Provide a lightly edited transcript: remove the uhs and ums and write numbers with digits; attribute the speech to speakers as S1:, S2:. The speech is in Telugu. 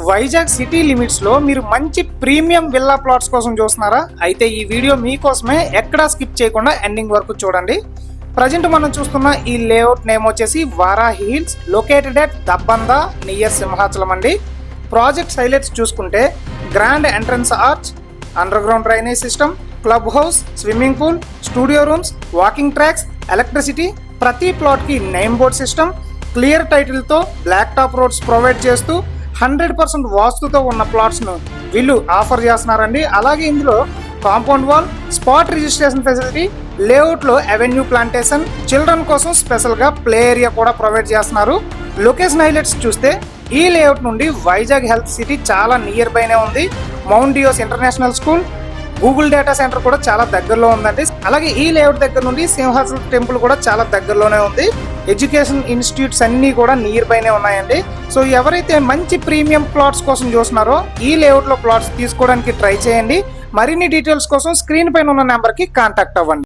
S1: వైజాగ్ సిటీ లిమిట్స్ లో మీరు మంచి ప్రీమియం విల్లా ప్లాట్స్ కోసం చూస్తున్నారా? అయితే ఈ వీడియో మీకోసమే, ఎక్కడా స్కిప్ చేయకుండా ఎండింగ్ వరకు చూడండి. ప్రజెంట్ మనం చూస్తున్న ఈ లేఅవుట్ నేమ్ వచ్చేసి Varahi hills, located at Dabbanda near Simhachalam అండి. ప్రాజెక్ట్ హైలైట్స్ చూసుకుంటే grand entrance arch, underground drainage system, clubhouse, swimming pool, studio rooms, walking tracks, electricity, ప్రతి ప్లాట్ కి name board system, clear title తో బ్లాక్ టాప్ రోడ్స్ ప్రొవైడ్ చేస్తూ 100% వాస్తుతో ఉన్న ప్లాట్స్ ను వీళ్ళు ఆఫర్ చేస్తున్నారండి. అలాగే ఇందులో compound wall, spot registration facility, layout లో అవెన్యూ ప్లాంటేషన్, చిల్డ్రన్ కోసం స్పెషల్ గా ప్లే ఏరియా కూడా ప్రొవైడ్ చేస్తున్నారు. లొకేషన్ హైలైట్స్ చూస్తే ఈ లేఅవుట్ నుండి వైజాగ్ హెల్త్ సిటీ చాలా నియర్ బైనే ఉంది. Mount DEOs international school, Google data centre కూడా చాలా దగ్గరలో ఉందండి. అలాగే ఈ లేఅవుట్ దగ్గర నుండి సింహాచలం టెంపుల్ కూడా చాలా దగ్గరలోనే ఉంది. ఎడ్యుకేషన్ ఇన్స్టిట్యూట్స్ అన్ని కూడా నియర్ బైనే ఉన్నాయండి. సో ఎవరైతే మంచి ప్రీమియం ప్లాట్స్ కోసం చూస్తున్నారో ఈ లేఅవుట్ లో ప్లాట్స్ తీసుకోవడానికి ట్రై చేయండి. మరిన్ని డీటెయిల్స్ కోసం స్క్రీన్ పైన ఉన్న నెంబర్ కి కాంటాక్ట్ అవ్వండి.